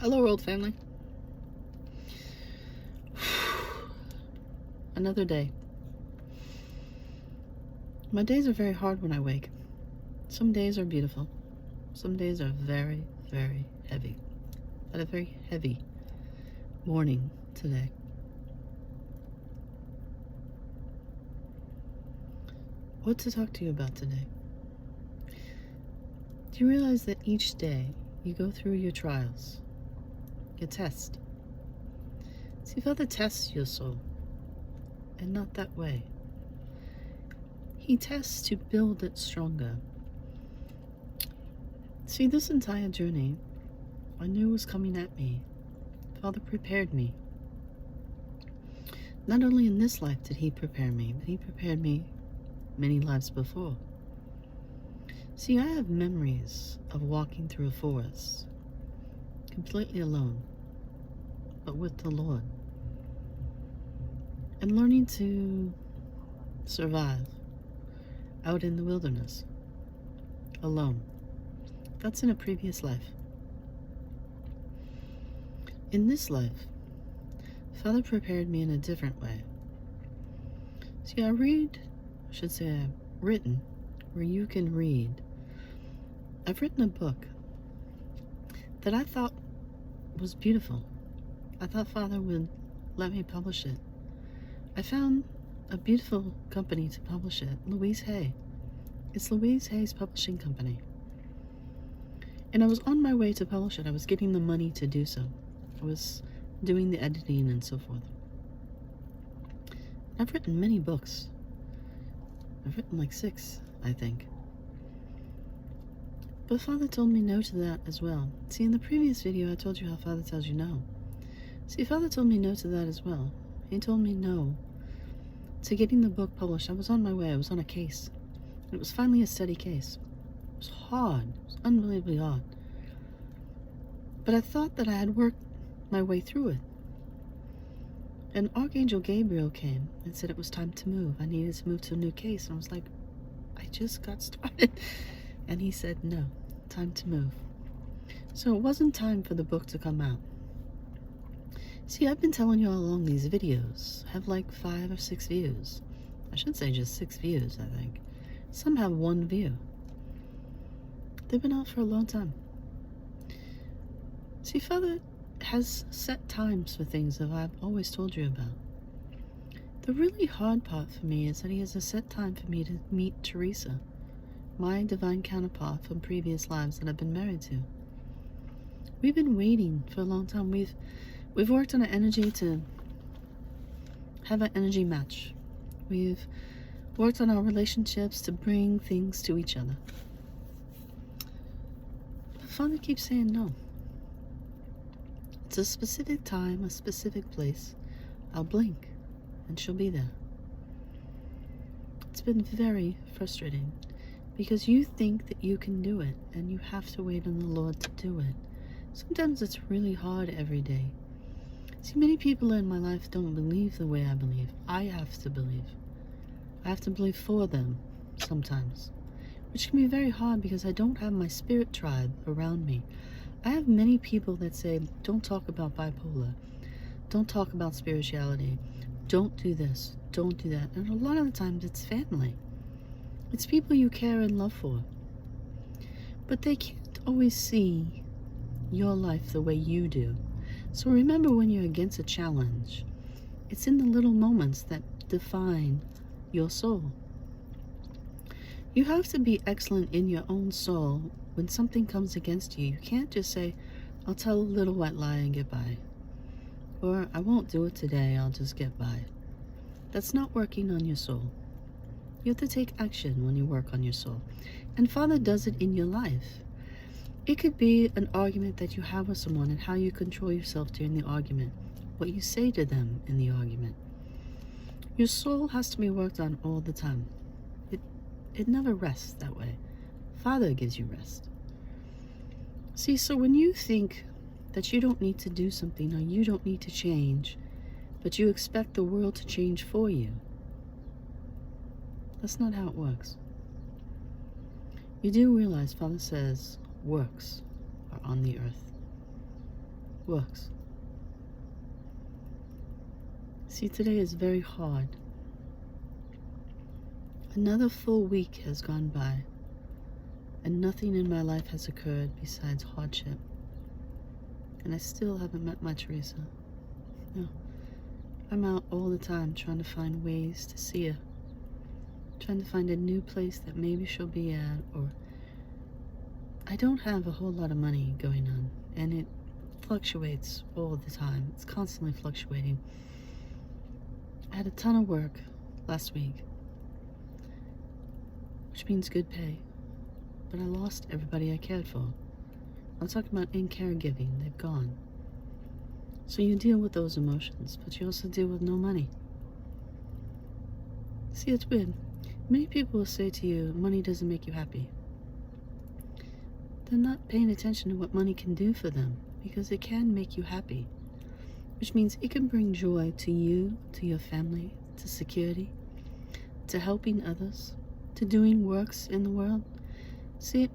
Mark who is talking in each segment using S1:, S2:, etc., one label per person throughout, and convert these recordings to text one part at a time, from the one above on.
S1: Hello, world family. Another day. My days are very hard when I wake. Some days are beautiful. Some days are very, very heavy. I had a very heavy morning today. What to talk to you about today? Do you realize that each day you go through your trials, your test? See, Father tests your soul, and not that way. He tests to build it stronger. See, this entire journey, I knew was coming at me. Father prepared me. Not only in this life did he prepare me, but he prepared me many lives before. See, I have memories of walking through a forest, completely alone, but with the Lord, and learning to survive out in the wilderness, alone. That's in a previous life. In this life, Father prepared me in a different way. See, I've written, where you can read. I've written a book that I thought was beautiful. I thought Father would let me publish it. I found a beautiful company to publish it, Louise Hay. It's Louise Hay's publishing company. And I was on my way to publish it. I was getting the money to do so. I was doing the editing and so forth. I've written many books. I've written like 6, I think. But Father told me no to that as well. See, in the previous video, I told you how Father tells you no. See, Father told me no to that as well. He told me no to getting the book published. I was on my way. I was on a case. It was finally a steady case. It was hard. It was unbelievably hard. But I thought that I had worked my way through it. And Archangel Gabriel came and said it was time to move. I needed to move to a new case. And I was like, I just got started. And he said, no, time to move. So it wasn't time for the book to come out. See, I've been telling you all along these videos have like 5 or 6 views. I should say just 6 views, I think. Some have 1 view. They've been out for a long time. See, Father has set times for things that I've always told you about. The really hard part for me is that he has a set time for me to meet Teresa, my divine counterpart from previous lives that I've been married to. We've been waiting for a long time. We've worked on an energy to have an energy match. We've worked on our relationships to bring things to each other. But Father keeps saying no. It's a specific time, a specific place. I'll blink and she'll be there. It's been very frustrating because you think that you can do it and you have to wait on the Lord to do it. Sometimes it's really hard every day. See, many people in my life don't believe the way I believe. I have to believe. I have to believe for them sometimes, which can be very hard because I don't have my spirit tribe around me. I have many people that say, don't talk about bipolar. Don't talk about spirituality. Don't do this. Don't do that. And a lot of the times it's family. It's people you care and love for. But they can't always see your life the way you do. So remember, when you're against a challenge, it's in the little moments that define your soul. You have to be excellent in your own soul when something comes against you. You can't just say, I'll tell a little white lie and get by. Or, I won't do it today, I'll just get by. That's not working on your soul. You have to take action when you work on your soul. And Father does it in your life. It could be an argument that you have with someone and how you control yourself during the argument, what you say to them in the argument. Your soul has to be worked on all the time. It never rests that way. Father gives you rest. See, so when you think that you don't need to do something or you don't need to change, but you expect the world to change for you, that's not how it works. You do realize Father says works are on the earth. works. See, today is very hard. Another full week has gone by, and nothing in my life has occurred besides hardship. And I still haven't met my Teresa. No. I'm out all the time trying to find ways to see her. Trying to find a new place that maybe she'll be at, or I don't have a whole lot of money going on, and it fluctuates all the time. It's constantly fluctuating. I had a ton of work last week, which means good pay, but I lost everybody I cared for. I'm talking about in caregiving. They've gone. So you deal with those emotions, but you also deal with no money. See, it's weird. Many people will say to you, money doesn't make you happy. They're not paying attention to what money can do for them, because it can make you happy, which means it can bring joy to you, to your family, to security, to helping others, to doing works in the world. See,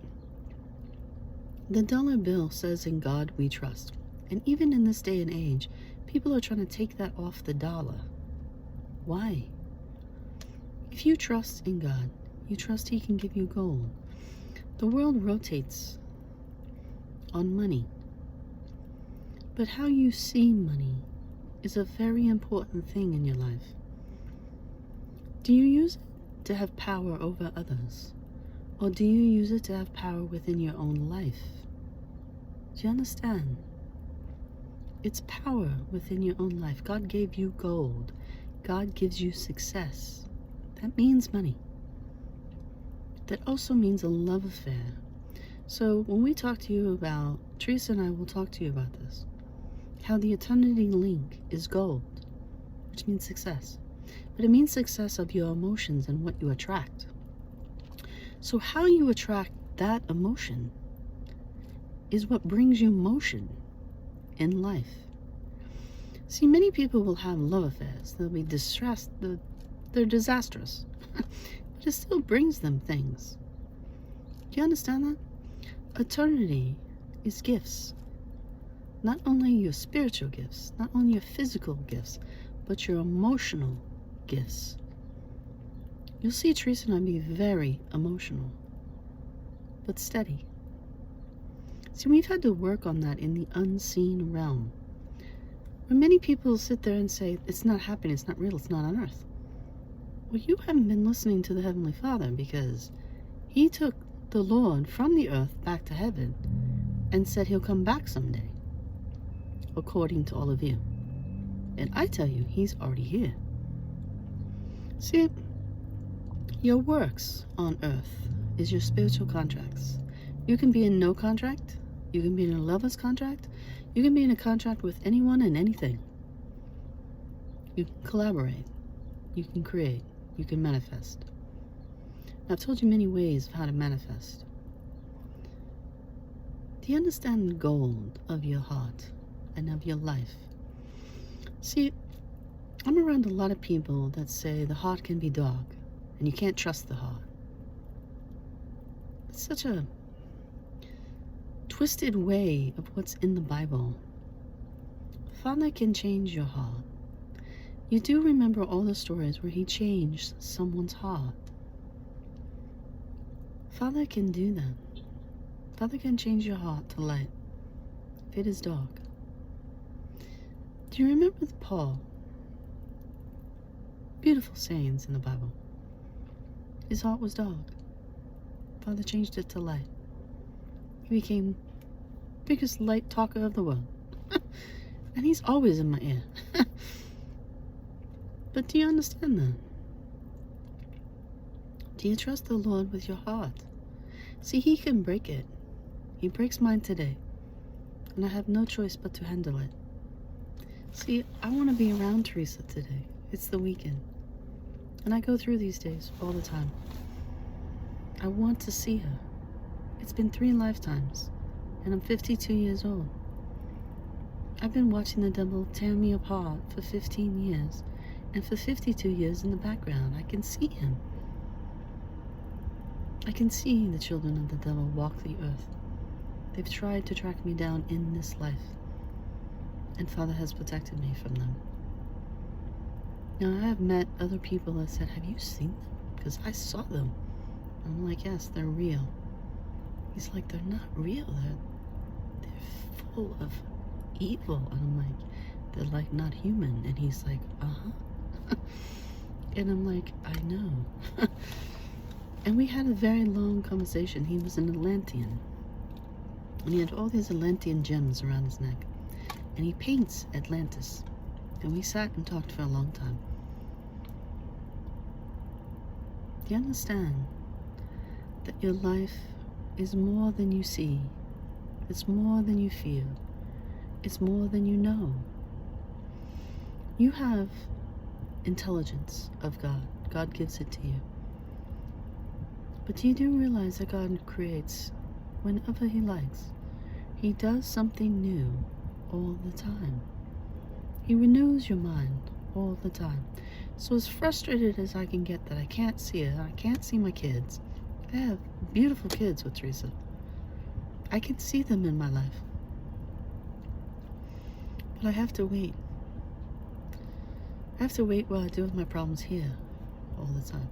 S1: the dollar bill says, "In God we trust." And even in this day and age, people are trying to take that off the dollar. Why? If you trust in God, you trust He can give you gold. The world rotates on money. But how you see money is a very important thing in your life. Do you use it to have power over others? Or do you use it to have power within your own life? Do you understand? It's power within your own life. God gave you gold. God gives you success. That means money. That also means a love affair. So when we talk to you about, Teresa and I will talk to you about this, how the eternity link is gold, which means success. But it means success of your emotions and what you attract. So how you attract that emotion is what brings you motion in life. See, many people will have love affairs. They'll be distressed. They're disastrous. But it still brings them things. Do you understand that? Eternity is gifts. Not only your spiritual gifts, not only your physical gifts, but your emotional gifts. You'll see Teresa and I be very emotional, but steady. See, we've had to work on that in the unseen realm. When many people sit there and say, it's not happening, it's not real, it's not on earth. Well, you haven't been listening to the Heavenly Father, because He took the Lord from the earth back to heaven and said He'll come back someday, according to all of you. And I tell you, He's already here. See, your works on earth is your spiritual contracts. You can be in no contract. You can be in a lover's contract. You can be in a contract with anyone and anything. You can collaborate. You can create. You can manifest. Now, I've told you many ways of how to manifest. Do you understand the gold of your heart and of your life? See, I'm around a lot of people that say the heart can be dark and you can't trust the heart. It's such a twisted way of what's in the Bible. Father can change your heart. You do remember all the stories where He changed someone's heart. Father can do that. Father can change your heart to light if it is dark. Do you remember Paul? Beautiful sayings in the Bible. His heart was dark. Father changed it to light. He became biggest light talker of the world. And he's always in my ear. But do you understand that? Do you trust the Lord with your heart? See, He can break it. He breaks mine today. And I have no choice but to handle it. See, I want to be around Teresa today. It's the weekend. And I go through these days all the time. I want to see her. It's been 3 lifetimes. And I'm 52 years old. I've been watching the devil tear me apart for 15 years. And for 52 years in the background, I can see him. I can see the children of the devil walk the earth. They've tried to track me down in this life. And Father has protected me from them. Now, I have met other people that said, have you seen them? Because I saw them. I'm like, yes, they're real. He's like, they're not real. They're full of evil. And I'm like, they're like not human. And he's like, uh-huh. And I'm like, I know. And we had a very long conversation. He was an Atlantean. And he had all these Atlantean gems around his neck. And he paints Atlantis. And we sat and talked for a long time. Do you understand that your life is more than you see? It's more than you feel. It's more than you know. You have intelligence of God. God gives it to you. But you do realize that God creates whenever He likes. He does something new all the time. He renews your mind all the time. So as frustrated as I can get that I can't see it, I can't see my kids. I have beautiful kids with Teresa. I can see them in my life. But I have to wait. I have to wait while I deal with my problems here all the time.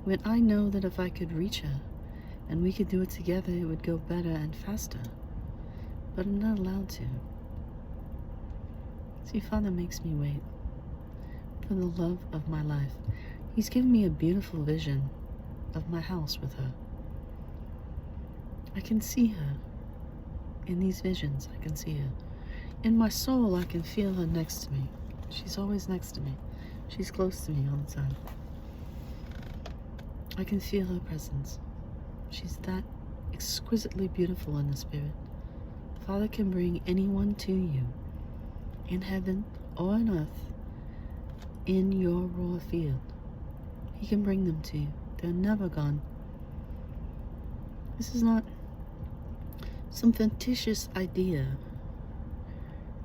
S1: When I know that if I could reach her and we could do it together, it would go better and faster. But I'm not allowed to. See, Father makes me wait for the love of my life. He's given me a beautiful vision of my house with her. I can see her in these visions. I can see her. In my soul, I can feel her next to me. She's always next to me. She's close to me all the time. I can feel her presence. She's that exquisitely beautiful in the spirit. Father can bring anyone to you, in heaven or on earth, in your raw field. He can bring them to you. They're never gone. This is not some fictitious idea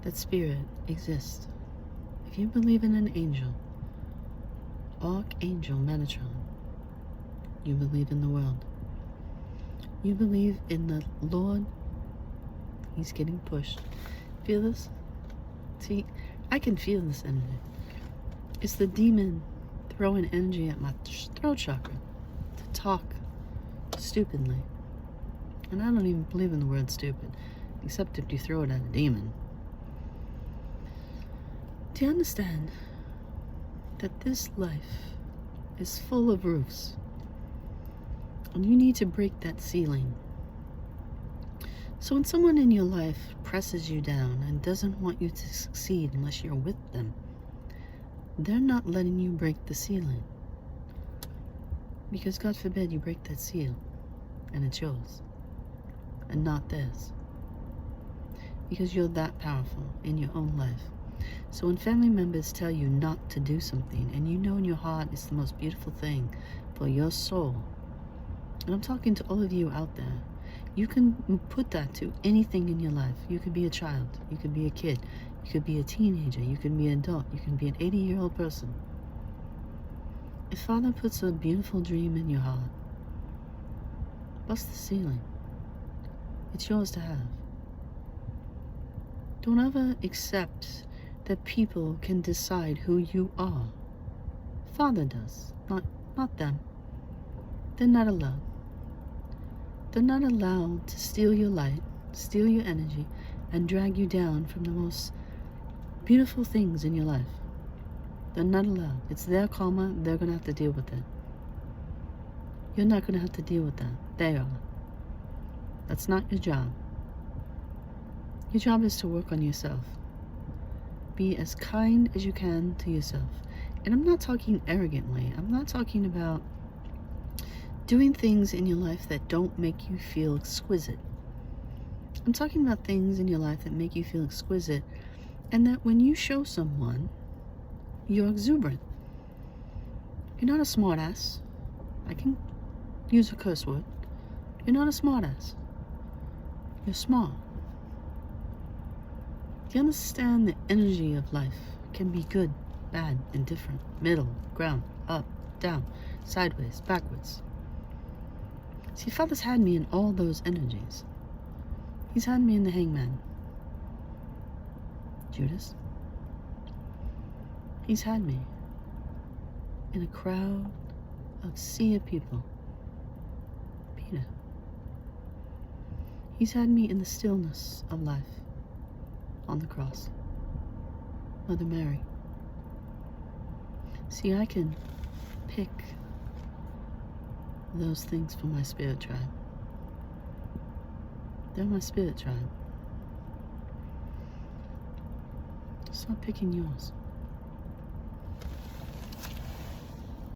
S1: that spirit exists. If you believe in an angel, Archangel Metatron, you believe in the world. You believe in the Lord. He's getting pushed. Feel this? See, I can feel this energy. It's the demon throwing energy at my throat chakra to talk stupidly. And I don't even believe in the word stupid, except if you throw it at a demon. Do you understand that this life is full of roofs? And you need to break that ceiling. So when someone in your life presses you down and doesn't want you to succeed unless you're with them, they're not letting you break the ceiling. Because God forbid you break that seal and it's yours and not theirs. Because you're that powerful in your own life. So when family members tell you not to do something and you know in your heart it's the most beautiful thing for your soul, and I'm talking to all of you out there, you can put that to anything in your life. You could be a child, you could be a kid, you could be a teenager, you could be an adult, you can be an 80-year-old person. If Father puts a beautiful dream in your heart, bust the ceiling. It's yours to have. Don't ever accept that people can decide who you are. Father does, not them. They're not allowed. They're not allowed to steal your light, steal your energy, and drag you down from the most beautiful things in your life. They're not allowed. It's their karma. They're going to have to deal with it. You're not going to have to deal with that. They are. That's not your job. Your job is to work on yourself. Be as kind as you can to yourself. And I'm not talking arrogantly. I'm not talking about doing things in your life that don't make you feel exquisite. I'm talking about things in your life that make you feel exquisite, and that when you show someone, you're exuberant. You're not a smartass. I can use a curse word. You're not a smartass. You're smart. Do you understand the energy of life can be good, bad, indifferent, middle, ground, up, down, sideways, backwards? See, Father's had me in all those energies. He's had me in the hangman. Judas. He's had me in a crowd of sea of people. Peter. He's had me in the stillness of life on the cross. Mother Mary. See, I can pick those things for my spirit tribe. They're my spirit tribe. Stop picking yours.